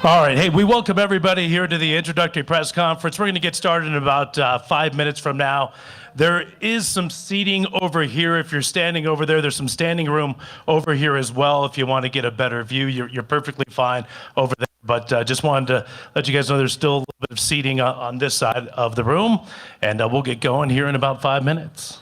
All right. Hey, we welcome everybody here to the introductory press conference. We're going to get started in about 5 minutes from now. There is some seating over here. If you're standing over there, there's some standing room over here as well. If you want to get a better view, you're perfectly fine over there. But just wanted to let you guys know there's still a little bit of seating on this side of the room. And we'll get going here in about 5 minutes.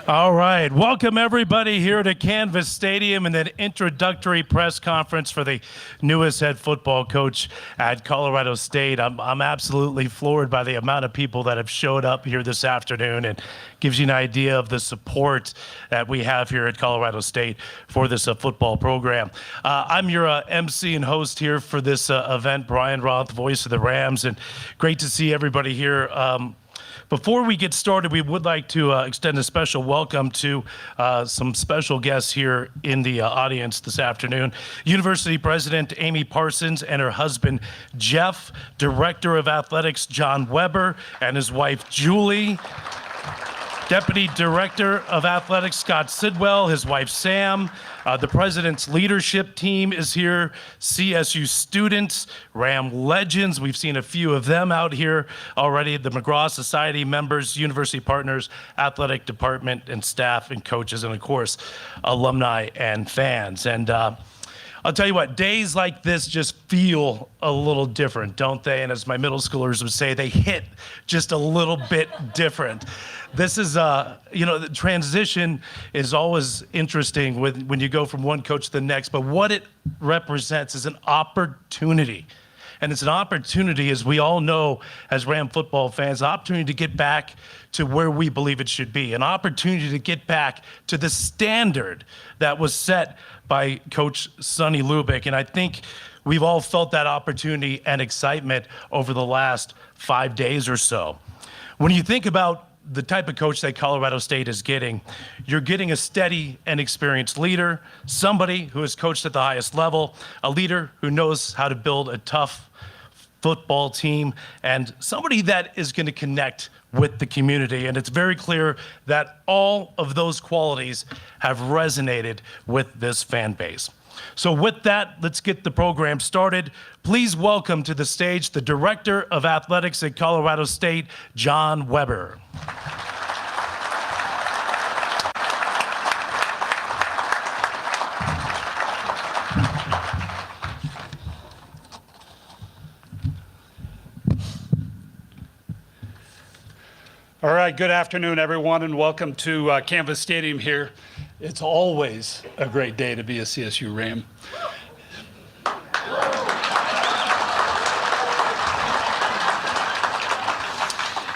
All right, welcome everybody here to Canvas Stadium and an introductory press conference for the newest head football coach at Colorado State. I'm absolutely floored by the amount of people that have showed up here this afternoon, and gives you an idea of the support that we have here at Colorado State for this football program. I'm your MC and host here for this event, Brian Roth, voice of the Rams, and great to see everybody here. Before we get started, we would like to extend a special welcome to some special guests here in the audience this afternoon. University President Amy Parsons and her husband, Jeff, Director of Athletics, John Weber, and his wife, Julie. Deputy Director of Athletics, Scott Sidwell, his wife, Sam. The President's leadership team is here. CSU students, Ram legends. We've seen a few of them out here already. The McGraw Society members, university partners, athletic department and staff and coaches, and of course, alumni and fans. And I'll tell you what, days like this just feel a little different, don't they? And as my middle schoolers would say, they hit just a little bit different. This is, the transition is always interesting when you go from one coach to the next, but what it represents is an opportunity. And it's an opportunity, as we all know, as Ram football fans, an opportunity to get back to where we believe it should be, an opportunity to get back to the standard that was set by Coach Sonny Lubick. And I think we've all felt that opportunity and excitement over the last 5 days or so. When you think about the type of coach that Colorado State is getting, you're getting a steady and experienced leader, somebody who has coached at the highest level, a leader who knows how to build a tough football team, and somebody that is going to connect with the community. And it's very clear that all of those qualities have resonated with this fan base. So with that, let's get the program started. Please welcome to the stage the Director of Athletics at Colorado State, John Weber. All right, good afternoon, everyone, and welcome to Canvas Stadium here. It's always a great day to be a CSU Ram.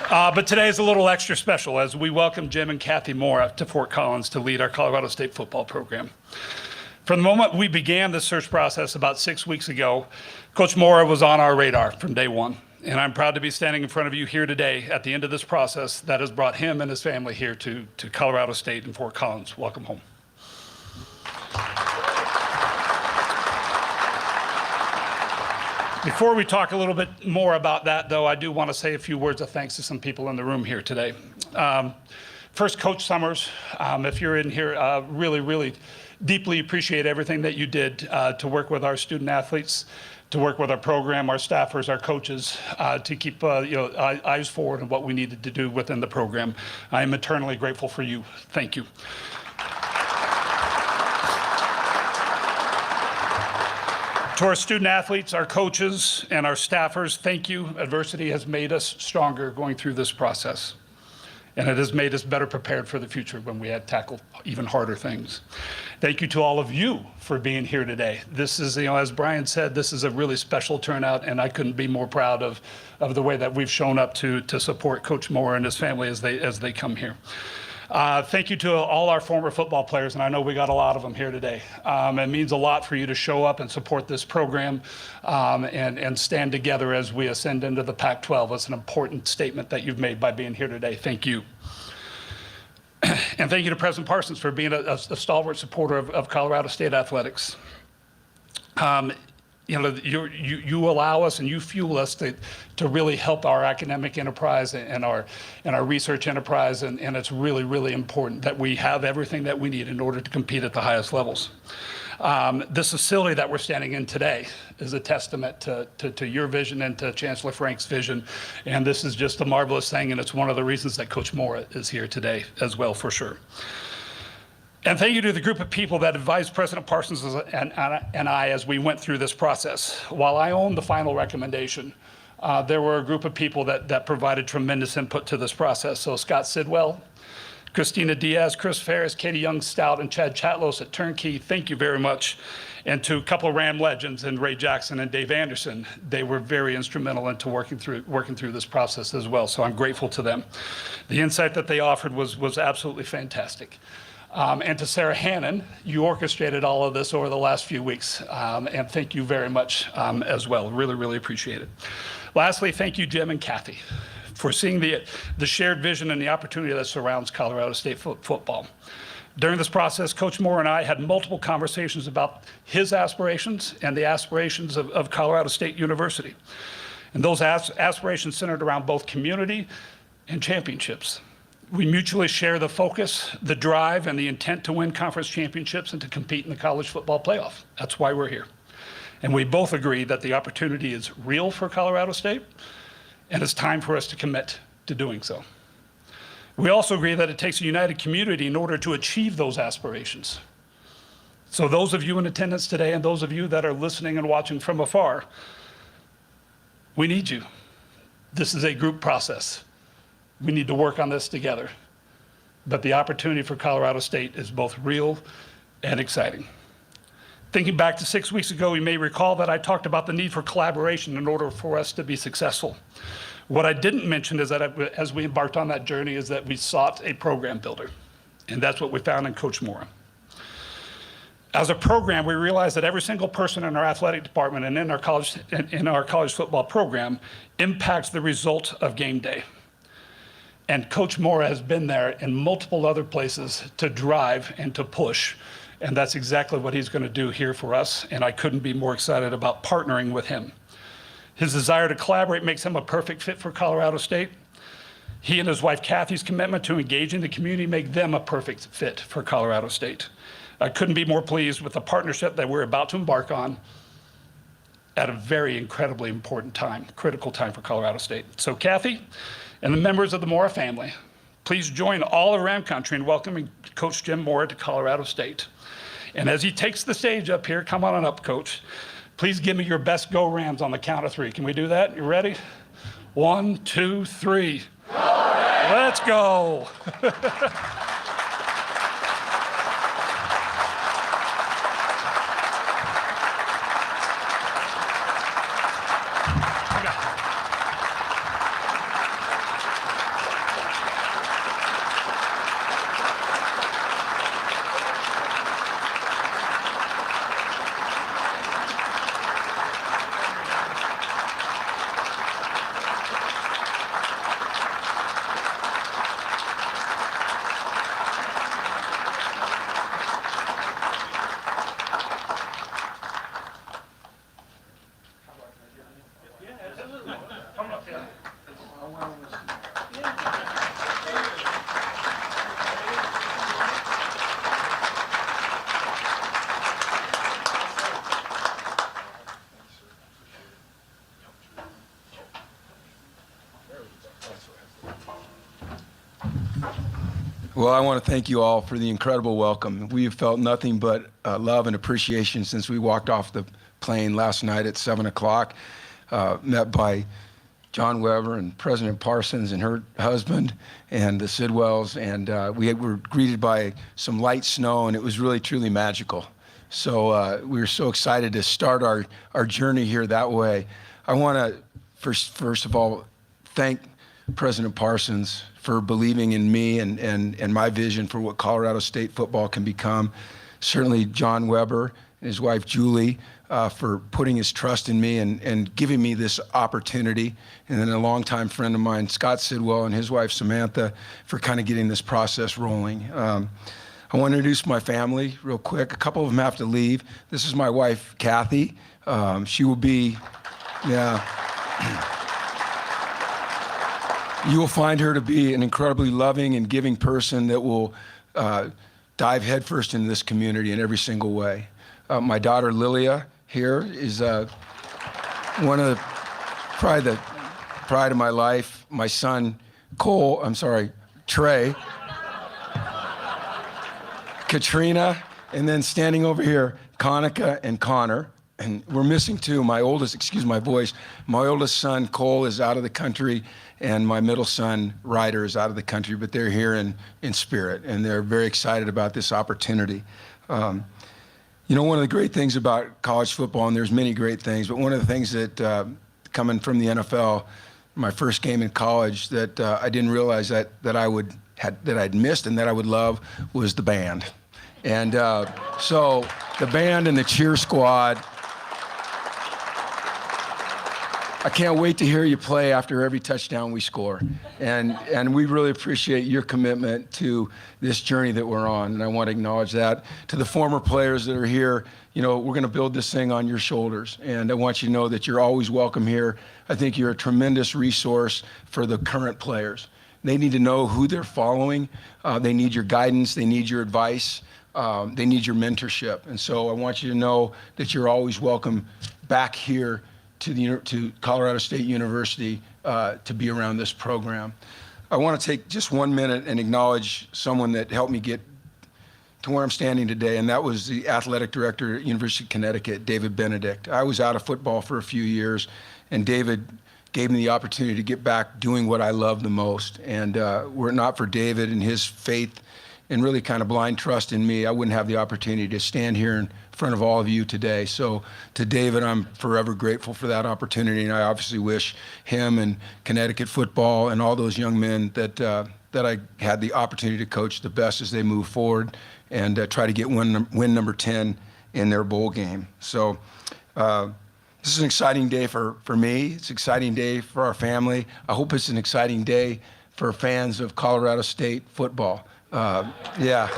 But today is a little extra special as we welcome Jim and Kathy Mora to Fort Collins to lead our Colorado State football program. From the moment we began this search process about 6 weeks ago, Coach Mora was on our radar from day one. And I'm proud to be standing in front of you here today at the end of this process that has brought him and his family here to Colorado State and Fort Collins. Welcome home. Before we talk a little bit more about that, though, I do want to say a few words of thanks to some people in the room here today. First, Coach Summers, if you're in here, really deeply appreciate everything that you did to work with our student athletes, to work with our program, our staffers, our coaches, to keep eyes forward on what we needed to do within the program. I am eternally grateful for you. Thank you. To our student athletes, our coaches, and our staffers, thank you. Adversity has made us stronger going through this process. And it has made us better prepared for the future when we had tackled even harder things. Thank you to all of you for being here today. This is, as Brian said, this is a really special turnout, and I couldn't be more proud of the way that we've shown up to support Coach Mora and his family as they come here. Thank you to all our former football players, and I know we got a lot of them here today. It means a lot for you to show up and support this program and stand together as we ascend into the Pac-12. It's an important statement that you've made by being here today. Thank you. And thank you to President Parsons for being a stalwart supporter of Colorado State athletics. You allow us and you fuel us to really help our academic enterprise and our research enterprise, and it's really important that we have everything that we need in order to compete at the highest levels. This facility that we're standing in today is a testament to your vision and to Chancellor Frank's vision, and this is just a marvelous thing, and it's one of the reasons that Coach Mora is here today as well, for sure. And thank you to the group of people that advised President Parsons and I as we went through this process. While I own the final recommendation, there were a group of people that provided tremendous input to this process. So Scott Sidwell, Christina Diaz, Chris Ferris, Katie Young-Stout, and Chad Chatlos at Turnkey, thank you very much. And to a couple of Ram legends, and Ray Jackson and Dave Anderson, they were very instrumental into working through this process as well, so I'm grateful to them. The insight that they offered was absolutely fantastic. And to Sarah Hannon, you orchestrated all of this over the last few weeks, and thank you very much as well. Really, really appreciate it. Lastly, thank you, Jim and Kathy, for seeing the shared vision and the opportunity that surrounds Colorado State football. During this process, Coach Mora and I had multiple conversations about his aspirations and the aspirations of Colorado State University. And those aspirations centered around both community and championships. We mutually share the focus, the drive, and the intent to win conference championships and to compete in the college football playoff. That's why we're here. And we both agree that the opportunity is real for Colorado State, and it's time for us to commit to doing so. We also agree that it takes a united community in order to achieve those aspirations. So those of you in attendance today and those of you that are listening and watching from afar, we need you. This is a group process. We need to work on this together. But the opportunity for Colorado State is both real and exciting. Thinking back to 6 weeks ago, you may recall that I talked about the need for collaboration in order for us to be successful. What I didn't mention is that as we embarked on that journey is that we sought a program builder. And that's what we found in Coach Mora. As a program, we realized that every single person in our athletic department and in our college football program impacts the result of game day. And Coach Mora has been there in multiple other places to drive and to push. And that's exactly what he's going to do here for us. And I couldn't be more excited about partnering with him. His desire to collaborate makes him a perfect fit for Colorado State. He and his wife Kathy's commitment to engaging the community make them a perfect fit for Colorado State. I couldn't be more pleased with the partnership that we're about to embark on at a very incredibly important time, critical time for Colorado State. So Kathy and the members of the Mora family, please join all of Ram Country in welcoming Coach Jim Mora to Colorado State. And as he takes the stage up here, come on up, Coach. Please give me your best go Rams on the count of three. Can we do that? You ready? 1, 2, 3. Go Rams! Let's go. Well, I want to thank you all for the incredible welcome. We have felt nothing but love and appreciation since we walked off the plane last night at 7 o'clock, met by John Weber and President Parsons and her husband and the Sidwells, and we were greeted by some light snow, and it was really, truly magical. So we were so excited to start our journey here that way. I want to, first of all, thank President Parsons for believing in me and my vision for what Colorado State football can become. Certainly John Weber and his wife Julie for putting his trust in me and giving me this opportunity. And then a longtime friend of mine, Scott Sidwell, and his wife Samantha for kind of getting this process rolling. I want to introduce my family real quick. A couple of them have to leave. This is my wife, Kathy. She will be, you will find her to be an incredibly loving and giving person that will dive headfirst into this community in every single way. My daughter Lilia here is one of probably the pride of my life. My son Trey, Katrina, and then standing over here, Konica and Connor. and we're missing two. My oldest, excuse my voice, my oldest son, Cole, is out of the country, and my middle son, Ryder, is out of the country, but they're here in spirit, and they're very excited about this opportunity. You know, one of the great things about college football, and there's many great things, but one of the things that coming from the NFL, my first game in college, that I didn't realize that I'd missed and that I would love was the band. And so the band and the cheer squad, I can't wait to hear you play after every touchdown we score. And we really appreciate your commitment to this journey that we're on. And I want to acknowledge that. To the former players that are here, you know, we're going to build this thing on your shoulders. And I want you to know that you're always welcome here. I think you're a tremendous resource for the current players. They need to know who they're following. They need your guidance. They need your advice. They need your mentorship. And so I want you to know that you're always welcome back here to Colorado State University to be around this program. I want to take just 1 minute and acknowledge someone that helped me get to where I'm standing today, and that was the athletic director at University of Connecticut, David Benedict. I was out of football for a few years, and David gave me the opportunity to get back doing what I love the most. And were it not for David and his faith and really kind of blind trust in me, I wouldn't have the opportunity to stand here in front of all of you today. So to David, I'm forever grateful for that opportunity, and I obviously wish him and Connecticut football and all those young men that I had the opportunity to coach the best as they move forward and try to get win number 10 in their bowl game. So this is an exciting day for me. It's an exciting day for our family. I hope it's an exciting day for fans of Colorado State football. Yeah.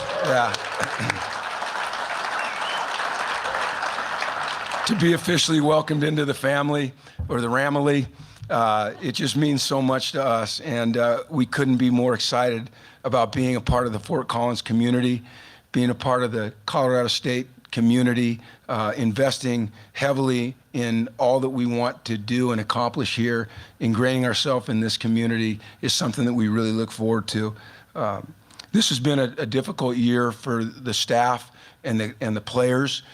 To be officially welcomed into the family, or the Ramily, it just means so much to us, and we couldn't be more excited about being a part of the Fort Collins community, being a part of the Colorado State community, investing heavily in all that we want to do and accomplish here. Ingraining ourselves in this community is something that we really look forward to. This has been a difficult year for the staff and the players.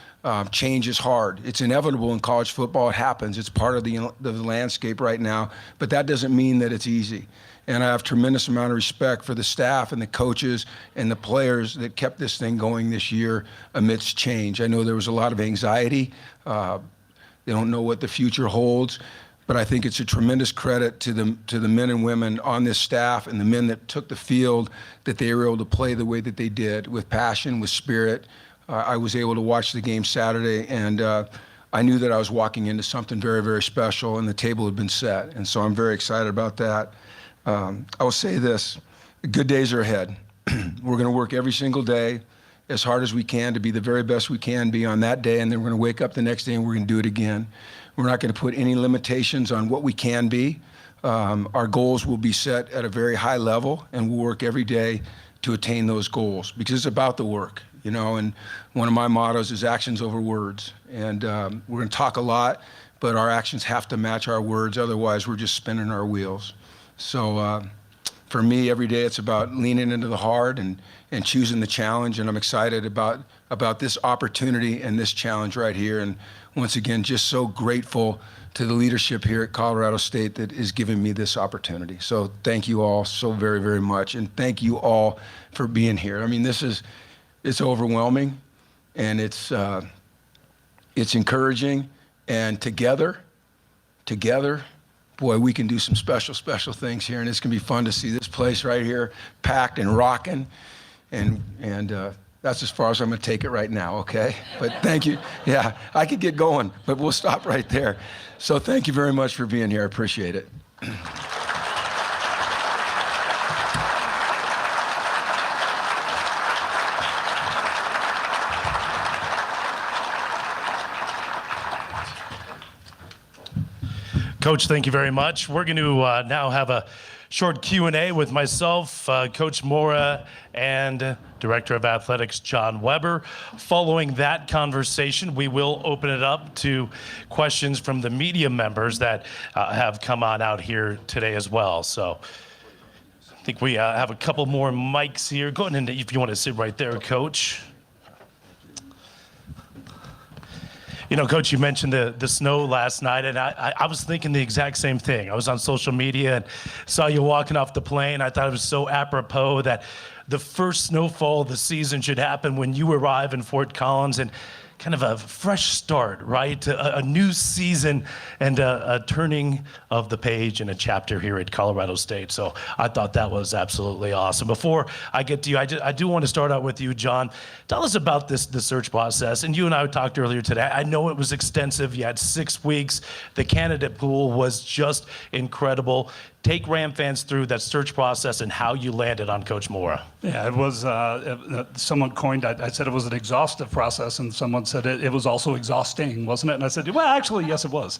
Change is hard. It's inevitable in college football. It happens. It's part of the landscape right now, but that doesn't mean that it's easy. And I have tremendous amount of respect for the staff and the coaches and the players that kept this thing going this year amidst change. I know there was a lot of anxiety. They don't know what the future holds, but I think it's a tremendous credit to the men and women on this staff and the men that took the field, that they were able to play the way that they did, with passion, with spirit. I was able to watch the game Saturday, and I knew that I was walking into something very, very special, and the table had been set. And so I'm very excited about that. I will say this: good days are ahead. We're going to work every single day as hard as we can to be the very best we can be on that day, and then we're going to wake up the next day and we're going to do it again. We're not going to put any limitations on what we can be. Our goals will be set at a very high level, and we'll work every day to attain those goals, because it's about the work, you know. And one of my mottos is actions over words. And we're going to talk a lot, but our actions have to match our words. Otherwise, we're just spinning our wheels. So for me, every day it's about leaning into the hard and choosing the challenge. And I'm excited about this opportunity and this challenge right here. And once again, just so grateful to the leadership here at Colorado State that is giving me this opportunity. So thank you all so very, very much. And thank you all for being here. I mean, it's overwhelming, and it's encouraging. And together, boy, we can do some special things here. And it's going to be fun to see this place right here packed and rocking. And that's as far as I'm going to take it right now, okay? But thank you. Yeah, I could get going, but we'll stop right there. So thank you very much for being here. I appreciate it. Coach, thank you very much. We're going to now have a short Q&A with myself, Coach Mora, and Director of Athletics, John Weber. Following that conversation, we will open it up to questions from the media members that have come on out here today as well. So I think we have a couple more mics here. Go ahead, and if you want to sit right there, Coach. You know, Coach, you mentioned the snow last night, and I was thinking the exact same thing. I was on social media and saw you walking off the plane. I thought it was so apropos that the first snowfall of the season should happen when you arrive in Fort Collins, and kind of a fresh start, right? A new season and a turning of the page in a chapter here at Colorado State. So I thought that was absolutely awesome. Before I get to you, I do want to start out with you, John. Tell us about the search process. And you and I talked earlier today. I know it was extensive. You had 6 weeks. The candidate pool was just incredible. Take Ram fans through that search process and how you landed on Coach Mora. Yeah, it was, someone coined, I said it was an exhaustive process, and someone said it was also exhausting, wasn't it? And I said, well, actually, yes, it was.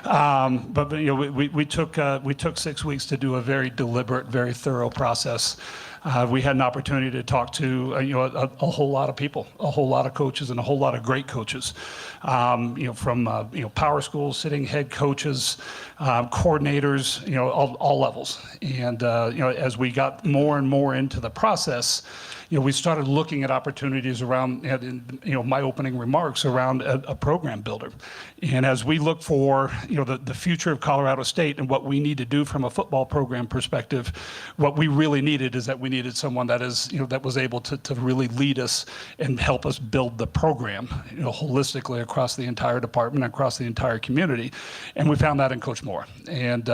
But you know, we took 6 weeks to do a very deliberate, very thorough process. We had an opportunity to talk to a whole lot of people, a whole lot of coaches, and a whole lot of great coaches. From power schools, sitting head coaches, coordinators, all levels. And as we got more and more into the process, we started looking at opportunities around, my opening remarks around a program builder. And as we look for, the future of Colorado State and what we need to do from a football program perspective, what we really needed is that we needed someone that that was able to really lead us and help us build the program, holistically across the entire department, across the entire community. And we found that in Coach Mora. And,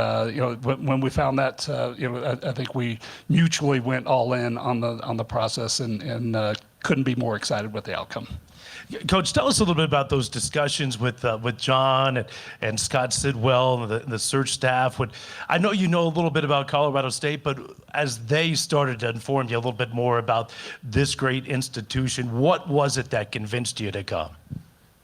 when we found that, I think we mutually went all in on the process, and couldn't be more excited with the outcome. Coach, tell us a little bit about those discussions with John and Scott Sidwell and the search staff. I know you know a little bit about Colorado State, but as they started to inform you a little bit more about this great institution, what was it that convinced you to come?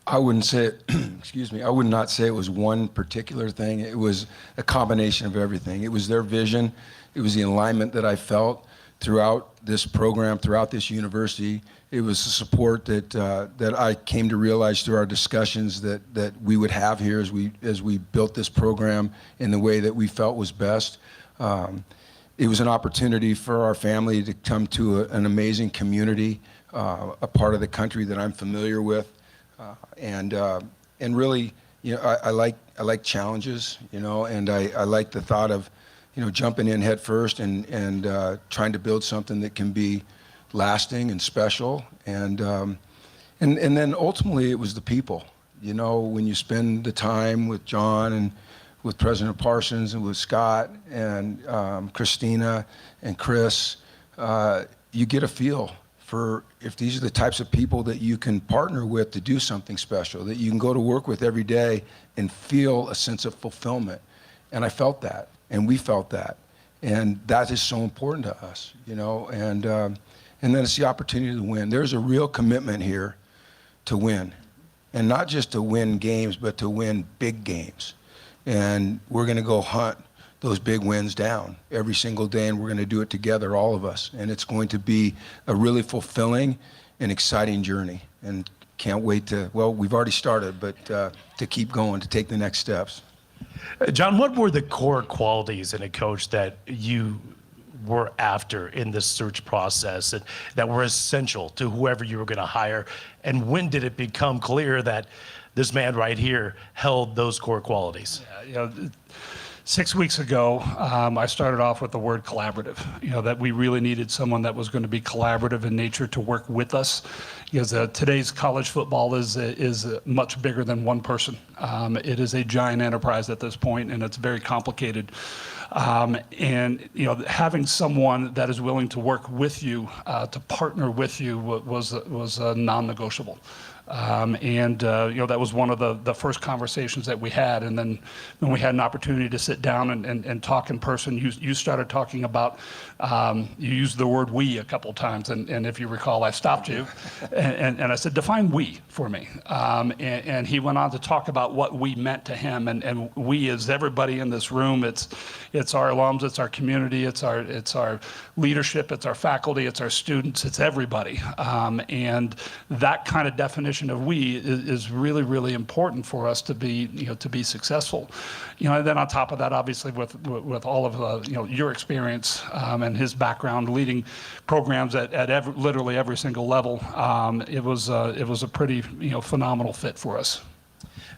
I wouldn't say it, excuse me, I would not say it was one particular thing. It was a combination of everything. It was their vision. It was the alignment that I felt throughout this program, throughout this university. It was the support that I came to realize through our discussions that we would have here as we built this program in the way that we felt was best. It was an opportunity for our family to come to an amazing community, a part of the country that I'm familiar with, and really, I like challenges, and I like the thought of, jumping in head first and trying to build something that can be lasting and special. And then ultimately it was the people. When you spend the time with John and with President Parsons and with Scott and Christina and Chris, you get a feel for if these are the types of people that you can partner with to do something special, that you can go to work with every day and feel a sense of fulfillment. And I felt that. And we felt that, and that is so important to us, and then it's the opportunity to win. There's a real commitment here to win, and not just to win games, but to win big games. And we're going to go hunt those big wins down every single day, and we're going to do it together, all of us. And it's going to be a really fulfilling and exciting journey, and can't wait we've already started, but to keep going, to take the next steps. John, what were the core qualities in a coach that you were after in this search process and that were essential to whoever you were going to hire? And when did it become clear that this man right here held those core qualities? Yeah, 6 weeks ago, I started off with the word collaborative, that we really needed someone that was going to be collaborative in nature to work with us, because today's college football is much bigger than one person. It is a giant enterprise at this point, and it's very complicated. And having someone that is willing to work with you, to partner with you, was non-negotiable. That was one of the first conversations that we had. And then when we had an opportunity to sit down and talk in person, you started talking about, you used the word we a couple times. And if you recall, I stopped you and I said, define we for me. And he went on to talk about what we meant to him. And we is everybody in this room. It's our alums, it's our community, it's our leadership, it's our faculty, it's our students, it's everybody. And that kind of definition of we is really, really important for us to be successful. And then on top of that, obviously with all of your experience and his background leading programs at literally every single level, it was a pretty phenomenal fit for us.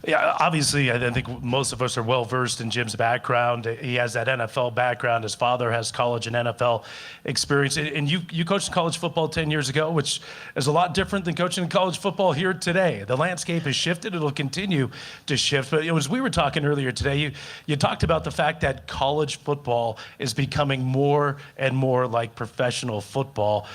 Yeah, obviously, I think most of us are well versed in Jim's background. He has that NFL background. His father has college and NFL experience. And you coached college football 10 years ago, which is a lot different than coaching college football here today. The landscape has shifted. It'll continue to shift. But as we were talking earlier today, you talked about the fact that college football is becoming more and more like professional football.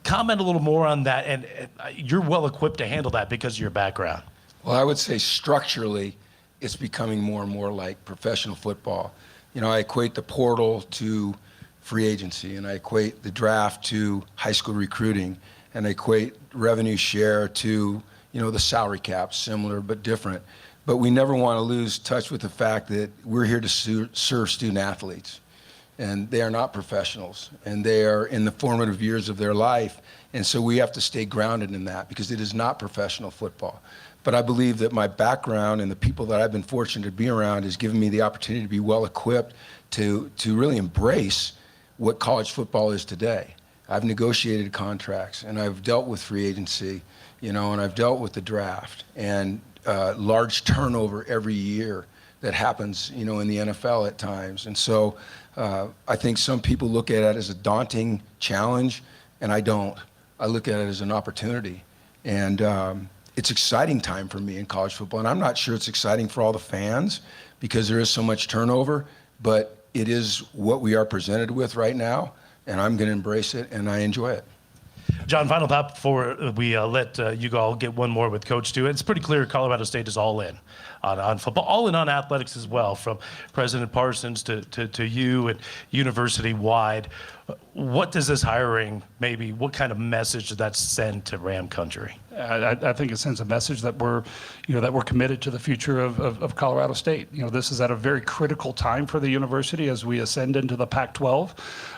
Comment a little more on that. And you're well equipped to handle that because of your background. Well, I would say structurally, it's becoming more and more like professional football. You know, I equate the portal to free agency, and I equate the draft to high school recruiting, and I equate revenue share to, you know, the salary cap, similar but different. But we never want to lose touch with the fact that we're here to serve student athletes, and they are not professionals, and they are in the formative years of their life, and so we have to stay grounded in that because it is not professional football. But I believe that my background and the people that I've been fortunate to be around has given me the opportunity to be well equipped to really embrace what college football is today. I've negotiated contracts and I've dealt with free agency, you know, and I've dealt with the draft and large turnover every year that happens, you know, in the NFL at times. And so I think some people look at it as a daunting challenge, and I don't. I look at it as an opportunity. And it's exciting time for me in college football, and I'm not sure it's exciting for all the fans because there is so much turnover, but it is what we are presented with right now, and I'm going to embrace it, and I enjoy it. John, final thought before we let you all get one more with Coach Stu. It's pretty clear Colorado State is all in on football, all in on athletics as well, from President Parsons to you and university-wide. What does this hiring, maybe, what kind of message does that send to Ram Country? I think it sends a message that we're committed to the future of Colorado State. You know, this is at a very critical time for the university as we ascend into the Pac-12,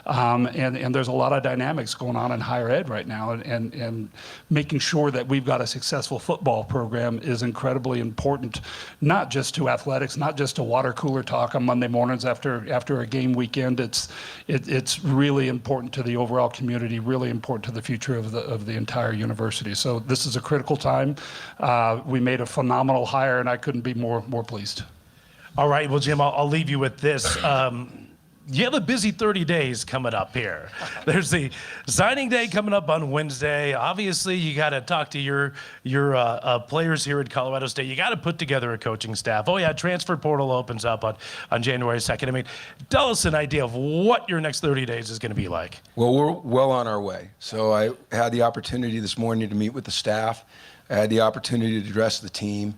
and there's a lot of dynamics going on in higher ed right now, and making sure that we've got a successful football program is incredibly important, not just to athletics, not just to water cooler talk on Monday mornings after a game weekend. It's really important to the overall community, really important to the future of the entire university. So this is a critical time. We made a phenomenal hire, and I couldn't be more pleased. All right, well, Jim, I'll leave you with this. You have a busy 30 days coming up here. There's the signing day coming up on Wednesday. Obviously, you got to talk to your players here at Colorado State. You got to put together a coaching staff. Oh, yeah, transfer portal opens up on January 2nd. I mean, tell us an idea of what your next 30 days is going to be like. Well, we're well on our way. So I had the opportunity this morning to meet with the staff. I had the opportunity to address the team.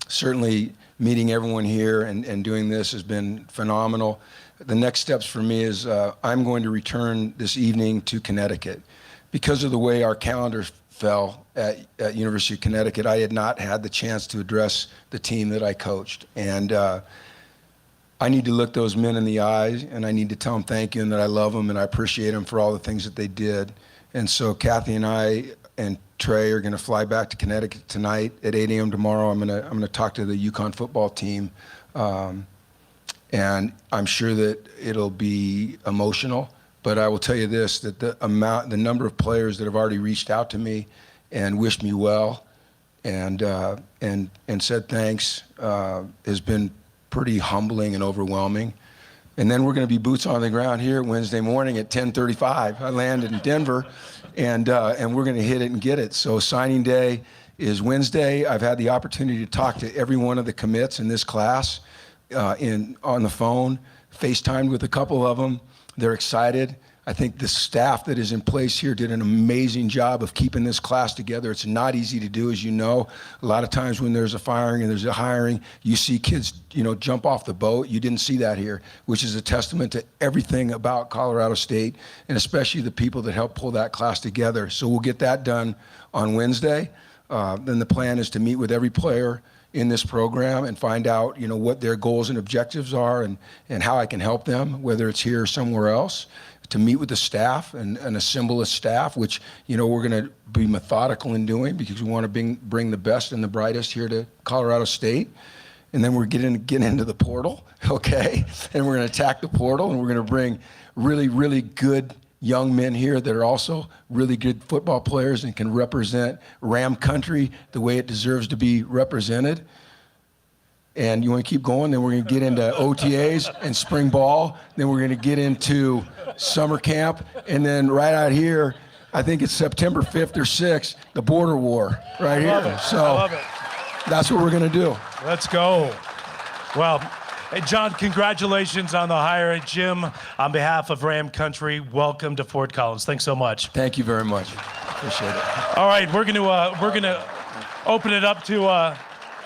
Certainly, meeting everyone here and doing this has been phenomenal. The next steps for me is I'm going to return this evening to Connecticut. Because of the way our calendar fell at University of Connecticut, I had not had the chance to address the team that I coached. And I need to look those men in the eyes, and I need to tell them thank you and that I love them and I appreciate them for all the things that they did. And so Kathy and I and Trey are going to fly back to Connecticut tonight at 8 a.m. tomorrow. I'm going to talk to the UConn football team. And I'm sure that it'll be emotional, but I will tell you this, that the number of players that have already reached out to me and wished me well and said thanks has been pretty humbling and overwhelming. And then we're going to be boots on the ground here Wednesday morning at 10:35. I land in Denver, and we're going to hit it and get it. So signing day is Wednesday. I've had the opportunity to talk to every one of the commits in this class. On the phone, FaceTimed with a couple of them. They're excited. I think the staff that is in place here did an amazing job of keeping this class together. It's not easy to do, as you know. A lot of times when there's a firing and there's a hiring, you see kids, you know, jump off the boat. You didn't see that here, which is a testament to everything about Colorado State and especially the people that helped pull that class together. So we'll get that done on Wednesday. Then the plan is to meet with every player in this program and find out, you know, what their goals and objectives are and how I can help them, whether it's here or somewhere else, to meet with the staff and assemble a staff, which, you know, we're going to be methodical in doing because we want to bring the best and the brightest here to Colorado State. And then we're get into the portal, okay? And we're going to attack the portal, and we're going to bring really, really good young men here that are also really good football players and can represent Ram Country the way it deserves to be represented. And you want to keep going, then we're going to get into OTAs and spring ball. Then we're going to get into summer camp. And then right out here, I think it's September 5th or 6th, the border war right here. I love it. That's what we're going to do. Let's go. Well, hey, John, congratulations on the hire. Jim, on behalf of Ram Country, welcome to Fort Collins. Thanks so much. Thank you very much. Appreciate it. All right, we're gonna open it up to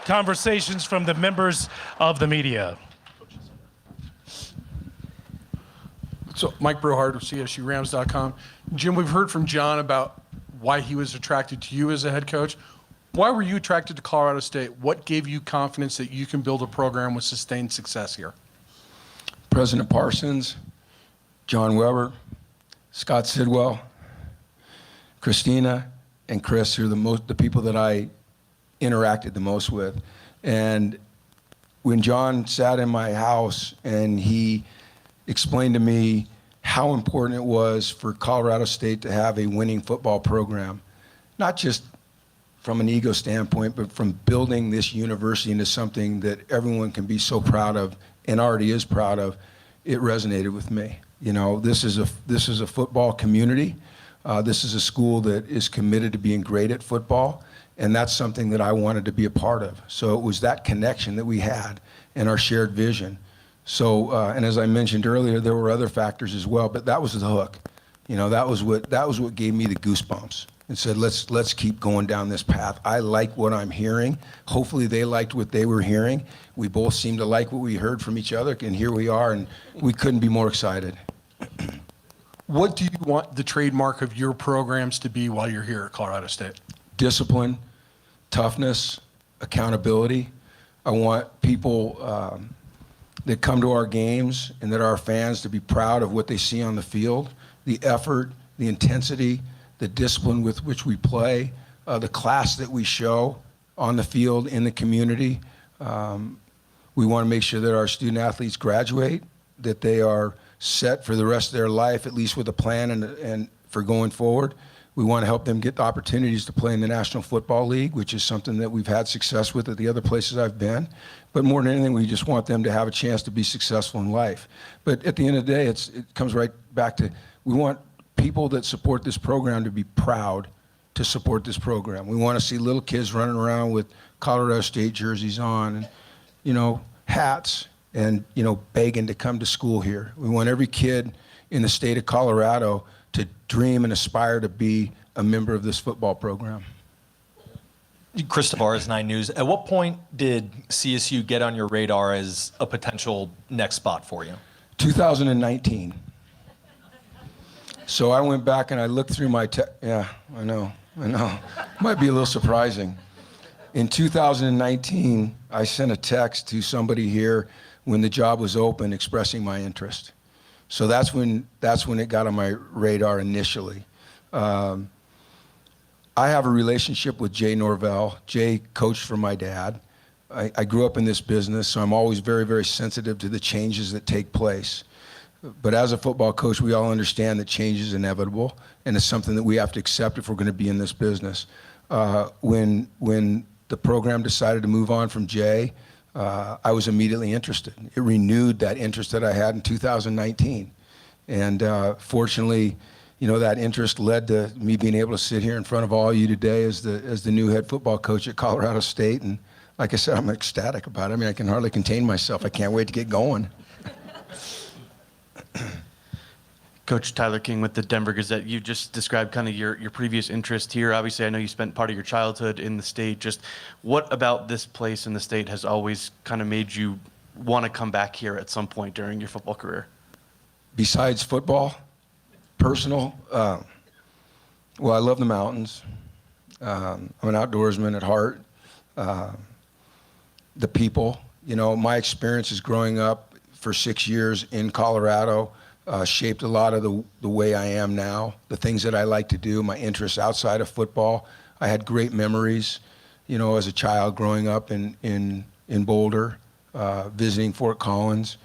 conversations from the members of the media. So Mike Brohard of CSURams.com. Jim, we've heard from John about why he was attracted to you as a head coach. Why were you attracted to Colorado State? What gave you confidence that you can build a program with sustained success here? President Parsons, John Weber, Scott Sidwell, Christina, and Chris are the people that I interacted the most with. And when John sat in my house and he explained to me how important it was for Colorado State to have a winning football program, not just from an ego standpoint, but from building this university into something that everyone can be so proud of and already is proud of, it resonated with me. You know, this is a football community. This is a school that is committed to being great at football, and that's something that I wanted to be a part of. So it was that connection that we had and our shared vision. So, and as I mentioned earlier, there were other factors as well, but that was the hook. You know, that was what gave me the goosebumps and said, let's keep going down this path. I like what I'm hearing. Hopefully they liked what they were hearing. We both seemed to like what we heard from each other, and here we are, and we couldn't be more excited. What do you want the trademark of your programs to be while you're here at Colorado State? Discipline, toughness, accountability. I want people that come to our games and that are our fans to be proud of what they see on the field, the effort, the intensity, the discipline with which we play, the class that we show on the field in the community. We want to make sure that our student athletes graduate, that they are set for the rest of their life, at least with a plan and for going forward. We want to help them get the opportunities to play in the National Football League, which is something that we've had success with at the other places I've been. But more than anything, we just want them to have a chance to be successful in life. But at the end of the day, it comes right back to, we want people that support this program to be proud to support this program. We want to see little kids running around with Colorado State jerseys on and, you know, hats and, you know, begging to come to school here. We want every kid in the state of Colorado to dream and aspire to be a member of this football program. Chris Tavares, 9 News. At what point did CSU get on your radar as a potential next spot for you? 2019. So I went back and I looked through my yeah, I know. Might be a little surprising. In 2019, I sent a text to somebody here when the job was open expressing my interest. So that's when it got on my radar initially. I have a relationship with Jay Norvell. Jay coached for my dad. I grew up in this business, so I'm always very, very sensitive to the changes that take place. But as a football coach, we all understand that change is inevitable, and it's something that we have to accept if we're going to be in this business. When the program decided to move on from Jay, I was immediately interested. It renewed that interest that I had in 2019. And fortunately, you know, that interest led to me being able to sit here in front of all of you today as the new head football coach at Colorado State. And like I said, I'm ecstatic about it. I mean, I can hardly contain myself. I can't wait to get going. Coach Tyler King with the Denver Gazette. You just described kind of your previous interest here. Obviously, I know you spent part of your childhood in the state. Just what about this place in the state has always kind of made you want to come back here at some point during your football career? Besides football, personal, well, I love the mountains. I'm an outdoorsman at heart. The people, you know, my experiences growing up for 6 years in Colorado shaped a lot of the way I am now, the things that I like to do, my interests outside of football. I had great memories, you know, as a child growing up in Boulder, visiting Fort Collins.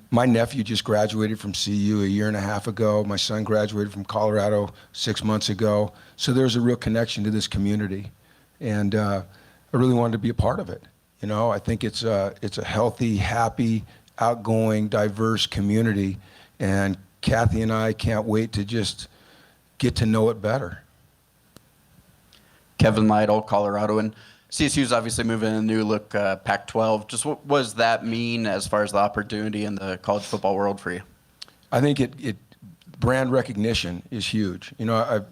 My nephew just graduated from CU a year and a half ago. My son graduated from Colorado 6 months ago. So there's a real connection to this community. And I really wanted to be a part of it. You know, I think it's a healthy, happy, outgoing, diverse community, and Kathy and I can't wait to just get to know it better. Kevin Lytle, Coloradoan. CSU's obviously moving in a new look Pac-12. Just what does that mean as far as the opportunity in the college football world for you? I think it brand recognition is huge. You know,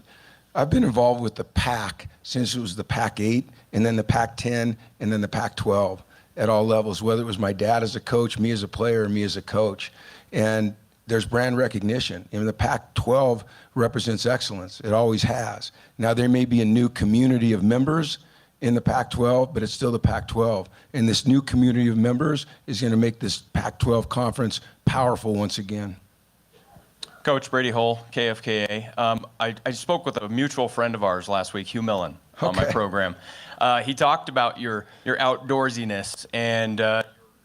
I've been involved with the Pac since it was the Pac-8, and then the Pac-10, and then the Pac-12 at all levels, whether it was my dad as a coach, me as a player, or me as a coach. And there's brand recognition. And the Pac-12 represents excellence. It always has. Now, there may be a new community of members in the Pac-12, but it's still the Pac-12. And this new community of members is going to make this Pac-12 conference powerful once again. Coach Brady Hull, KFKA. I spoke with a mutual friend of ours last week, Hugh Millen, on my program. He talked about your outdoorsiness and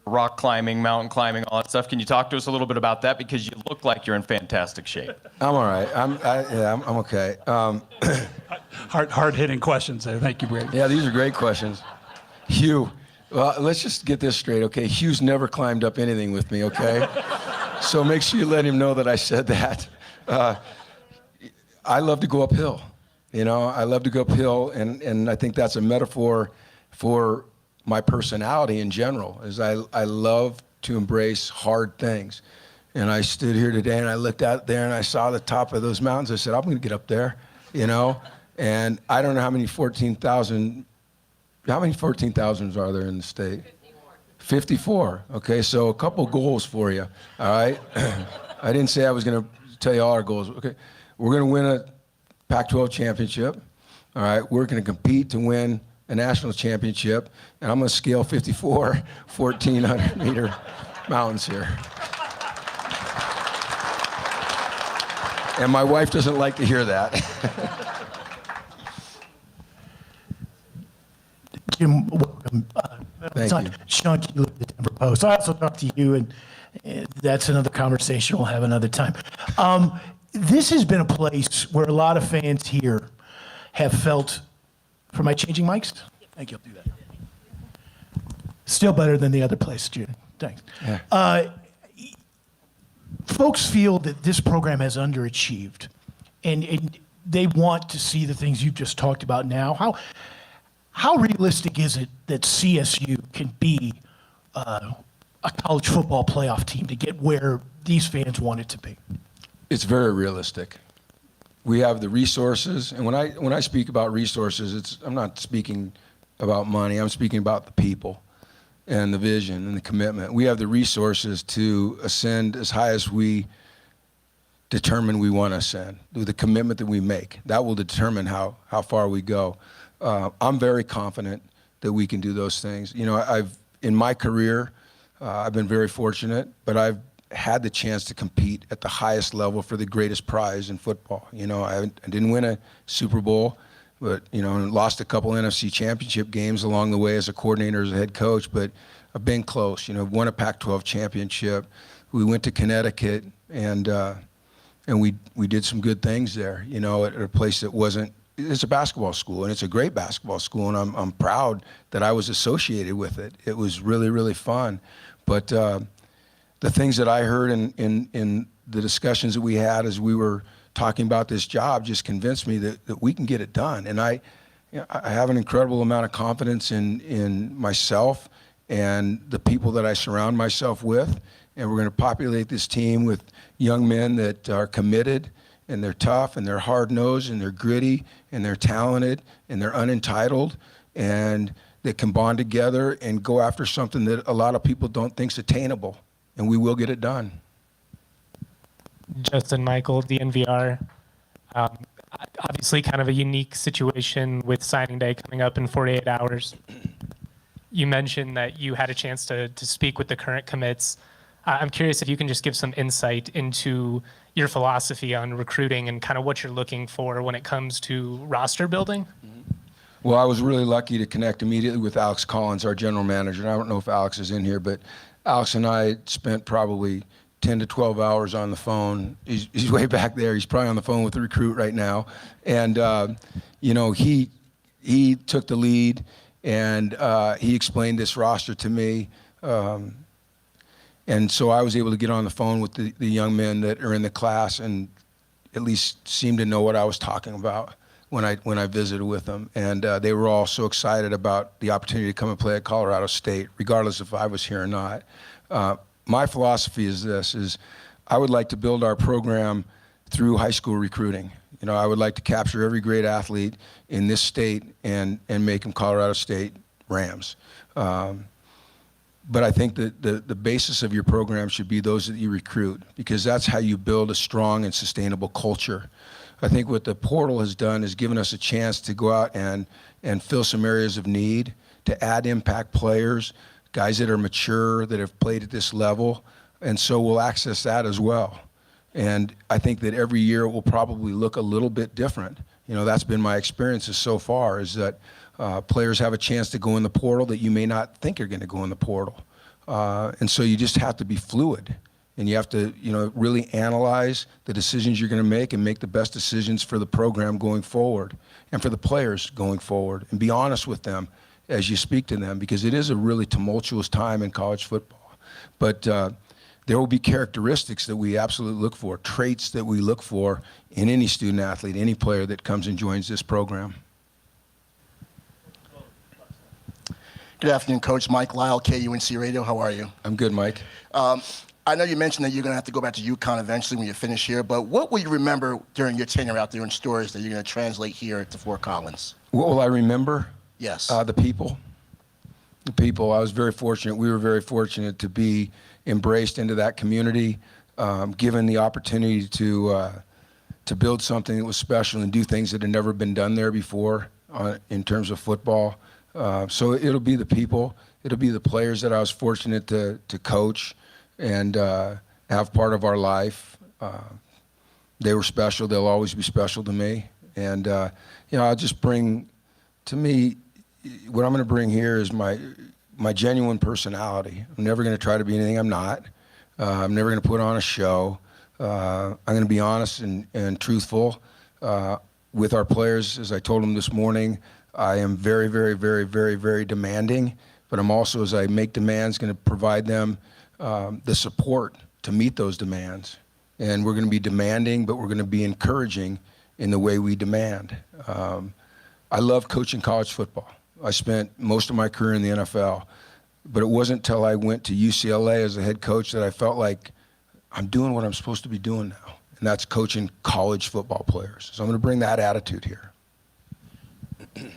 rock climbing, mountain climbing, all that stuff. Can you talk to us a little bit about that? Because you look like you're in fantastic shape. I'm all right. I'm okay. Hard-hitting questions there. Thank you, Brady. Yeah, these are great questions. Hugh, well, let's just get this straight, okay? Hugh's never climbed up anything with me, okay? So make sure you let him know that I said that. I love to go uphill. You know, I love to go uphill, and I think that's a metaphor for my personality in general, is I love to embrace hard things. And I stood here today, and I looked out there, and I saw the top of those mountains. I said, I'm going to get up there, you know? And I don't know how many 14,000s are there in the state? 54. Okay, so a couple goals for you, all right? I didn't say I was going to tell you all our goals. Okay, we're going to win a Pac-12 championship, all right? We're going to compete to win a national championship, and I'm going to scale 54 1,400-meter mountains here. And my wife doesn't like to hear that. Jim, welcome. Thank you. Sean Keeler of the Denver Post. I also talked to you, and that's another conversation we'll have another time. This has been a place where a lot of fans here have felt, am I changing mics? Thank you, I'll do that. Still better than the other place, Jim. Thanks. Yeah. Folks feel that this program has underachieved, and they want to see the things you've just talked about now. How realistic is it that CSU can be a college football playoff team to get where these fans want it to be? It's very realistic. We have the resources, and when I speak about resources, I'm not speaking about money. I'm speaking about the people and the vision and the commitment. We have the resources to ascend as high as we determine we want to ascend. With the commitment that we make, that will determine how far we go. I'm very confident that we can do those things. You know, in my career, I've been very fortunate, but I've had the chance to compete at the highest level for the greatest prize in football. You know, I didn't win a Super Bowl, but, you know, lost a couple NFC championship games along the way as a coordinator, as a head coach, but I've been close. You know, won a Pac-12 championship. We went to Connecticut, and we did some good things there, you know, at a place that wasn't, it's a basketball school, and it's a great basketball school, and I'm proud that I was associated with it. It was really, really fun. But the things that I heard in the discussions that we had as we were talking about this job just convinced me that we can get it done. And I have an incredible amount of confidence in myself and the people that I surround myself with. And we're going to populate this team with young men that are committed, and they're tough, and they're hard-nosed, and they're gritty, and they're talented, and they're unentitled, and that can bond together and go after something that a lot of people don't think is attainable. And we will get it done. Justin Michael, DNVR. Obviously kind of a unique situation with signing day coming up in 48 hours. You mentioned that you had a chance to speak with the current commits. I'm curious if you can just give some insight into your philosophy on recruiting and kind of what you're looking for when it comes to roster building. Well, I was really lucky to connect immediately with Alex Collins, our general manager. And I don't know if Alex is in here, but Alex and I spent probably 10 to 12 hours on the phone. He's way back there. He's probably on the phone with the recruit right now. And, you know, he took the lead And he explained this roster to me. And so I was able to get on the phone with the young men that are in the class and at least seem to know what I was talking about when I visited with them. And they were all so excited about the opportunity to come and play at Colorado State, regardless if I was here or not. My philosophy is this, is I would like to build our program through high school recruiting. You know, I would like to capture every great athlete in this state and make them Colorado State Rams. But I think that the basis of your program should be those that you recruit, because that's how you build a strong and sustainable culture. I think what the portal has done is given us a chance to go out and fill some areas of need, to add impact players, guys that are mature, that have played at this level, and so we'll access that as well. And I think that every year it will probably look a little bit different. You know, that's been my experiences so far, is that players have a chance to go in the portal that you may not think are going to go in the portal. And so you just have to be fluid, and you have to, you know, really analyze the decisions you're going to make the best decisions for the program going forward and for the players going forward, and be honest with them as you speak to them, because it is a really tumultuous time in college football. But there will be characteristics that we absolutely look for, traits that we look for in any student athlete, any player that comes and joins this program. Good afternoon, Coach. Mike Lyle, KUNC Radio. How are you? I'm good, Mike. I know you mentioned that you're going to have to go back to UConn eventually when you finish here, but what will you remember during your tenure out there in stories that you're going to translate here to Fort Collins? What will I remember? Yes. The people. The people. I was very fortunate. We were very fortunate to be embraced into that community, given the opportunity to build something that was special and do things that had never been done there before in terms of football. So it'll be the people. It'll be the players that I was fortunate to coach and have part of our life. They were special. They'll always be special to me. And, you know, I'll just bring, to me, what I'm going to bring here is my genuine personality. I'm never going to try to be anything I'm not. I'm never going to put on a show. I'm going to be honest and truthful with our players. As I told them this morning, I am very, very, very, very, very demanding, but I'm also, as I make demands, going to provide them the support to meet those demands. And we're going to be demanding, but we're going to be encouraging in the way we demand. I love coaching college football. I spent most of my career in the NFL, but it wasn't until I went to UCLA as a head coach that I felt like I'm doing what I'm supposed to be doing now, and that's coaching college football players. So I'm going to bring that attitude here.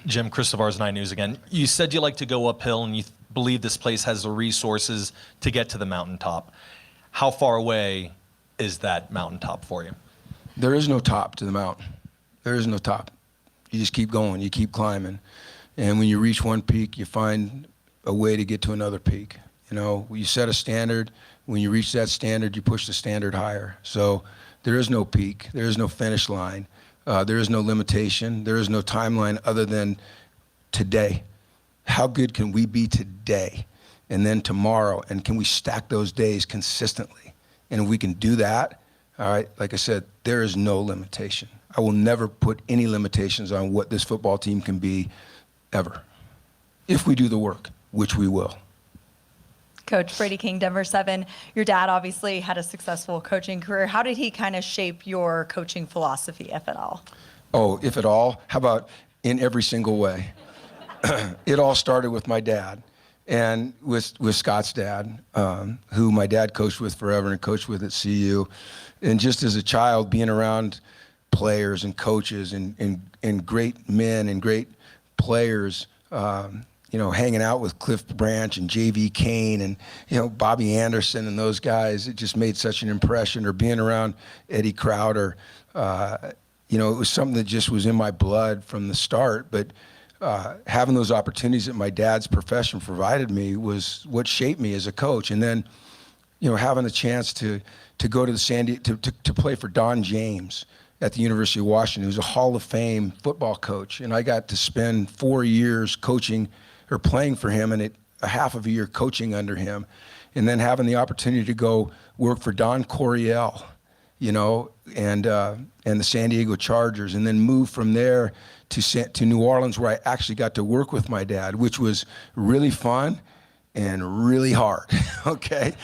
Jim, Chris Tavares, 9 News again. You said you like to go uphill and you believe this place has the resources to get to the mountaintop. How far away is that mountaintop for you? There is no top to the mountain. There is no top. You just keep going. You keep climbing. And when you reach one peak, you find a way to get to another peak. You know, you set a standard. When you reach that standard, you push the standard higher. So there is no peak. There is no finish line. There is no limitation. There is no timeline other than today. How good can we be today? And then tomorrow? And can we stack those days consistently? And if we can do that, all right, like I said, there is no limitation. I will never put any limitations on what this football team can be ever, if we do the work, which we will. Coach Brady King, Denver 7. Your dad obviously had a successful coaching career. How did he kind of shape your coaching philosophy, if at all? Oh, if at all? How about in every single way? It all started with my dad and with Scott's dad, who my dad coached with forever and coached with at CU. And just as a child, being around players and coaches and great men and great players, you know, hanging out with Cliff Branch and J.V. Kane and, you know, Bobby Anderson and those guys, it just made such an impression. Or being around Eddie Crowder, you know, it was something that just was in my blood from the start. But having those opportunities that my dad's profession provided me was what shaped me as a coach. And then, you know, having the chance to go to the to play for Don James at the University of Washington, who's a Hall of Fame football coach. And I got to spend 4 years coaching or playing for him and a half of a year coaching under him. And then having the opportunity to go work for Don Coryell and the San Diego Chargers, and then moved from there to New Orleans, where I actually got to work with my dad, which was really fun and really hard, okay?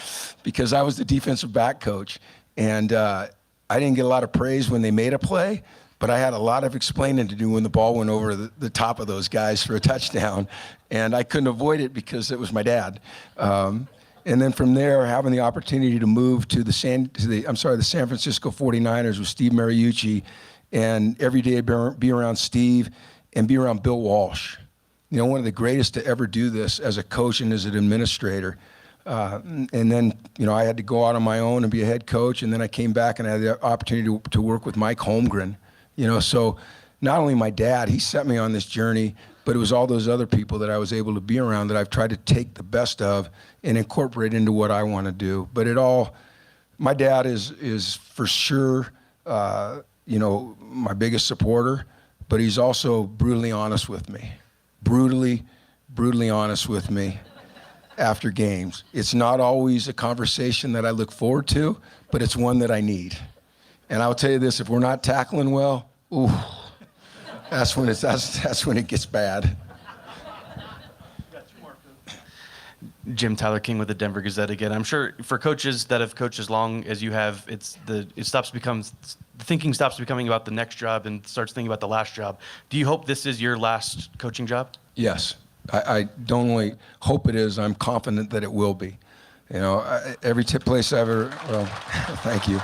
Because I was the defensive back coach, and I didn't get a lot of praise when they made a play, but I had a lot of explaining to do when the ball went over the top of those guys for a touchdown, and I couldn't avoid it because it was my dad. And then from there, having the opportunity to move to the San Francisco 49ers with Steve Mariucci, and every day be around Steve and be around Bill Walsh. One of the greatest to ever do this as a coach and as an administrator. And then, I had to go out on my own and be a head coach, and then I came back and I had the opportunity to work with Mike Holmgren. So not only my dad, he set me on this journey, but it was all those other people that I was able to be around that I've tried to take the best of and incorporate into what I want to do. But my dad is for sure, my biggest supporter, but he's also brutally honest with me. Brutally honest with me after games. It's not always a conversation that I look forward to, but it's one that I need. And I'll tell you this, if we're not tackling well, ooh, that's when it gets bad. Jim, Tyler King with the Denver Gazette again. I'm sure for coaches that have coached as long as you have, the thinking stops becoming about the next job and starts thinking about the last job. Do you hope this is your last coaching job? Yes. I don't only hope it is, I'm confident that it will be. Every place I've ever, well, thank you.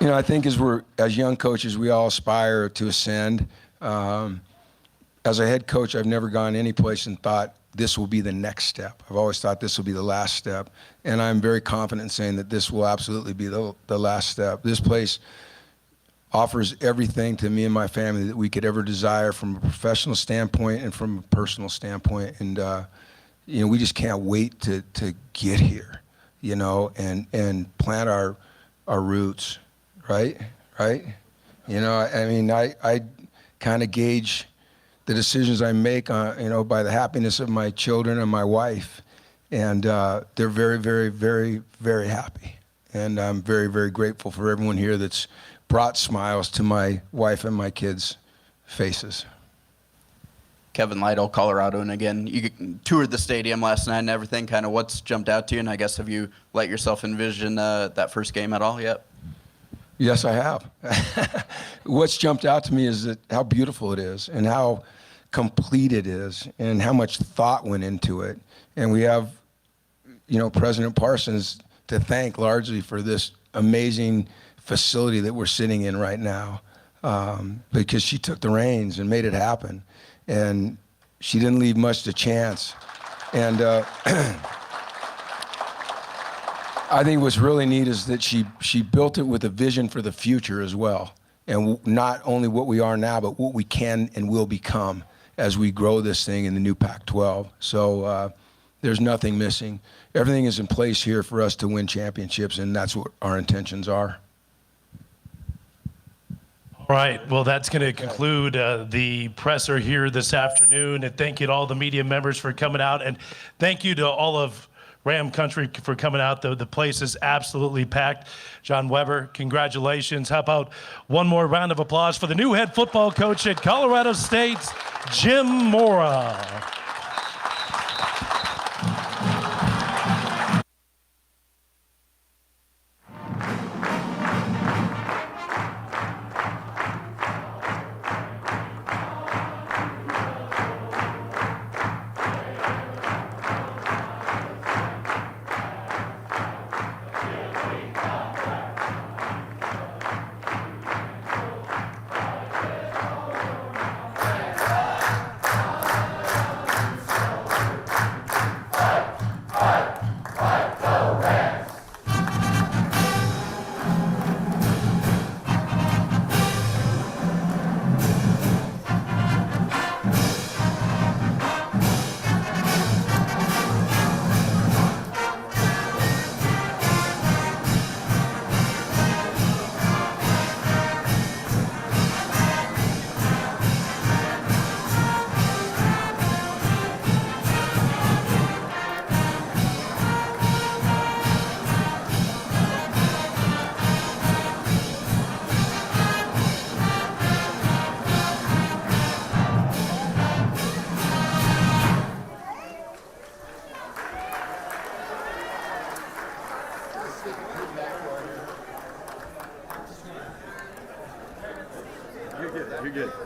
I think as young coaches, we all aspire to ascend. As a head coach, I've never gone any place and thought this will be the next step. I've always thought this will be the last step. And I'm very confident in saying that this will absolutely be the last step. This place offers everything to me and my family that we could ever desire from a professional standpoint and from a personal standpoint. And, we just can't wait to get here, and plant our roots, right? I kind of gauge the decisions I make by the happiness of my children and my wife. And they're very, very, very, very happy. And I'm very, very grateful for everyone here that's brought smiles to my wife and my kids' faces. Kevin Lytle, Colorado, and again, you toured the stadium last night and everything. Kind of what's jumped out to you? And I guess have you let yourself envision that first game at all yet? Yes, I have. What's jumped out to me is how beautiful it is and how complete it is and how much thought went into it. And we have, President Parsons to thank largely for this amazing facility that we're sitting in right now, because she took the reins and made it happen. And she didn't leave much to chance. And I think what's really neat is that she built it with a vision for the future as well. And not only what we are now, but what we can and will become as we grow this thing in the new Pac-12. So there's nothing missing. Everything is in place here for us to win championships, and that's what our intentions are. All right. Well, that's going to conclude the presser here this afternoon. And thank you to all the media members for coming out. And thank you to all of Ram Country for coming out. The place is absolutely packed. John Weber, congratulations. How about one more round of applause for the new head football coach at Colorado State, Jim Mora. good.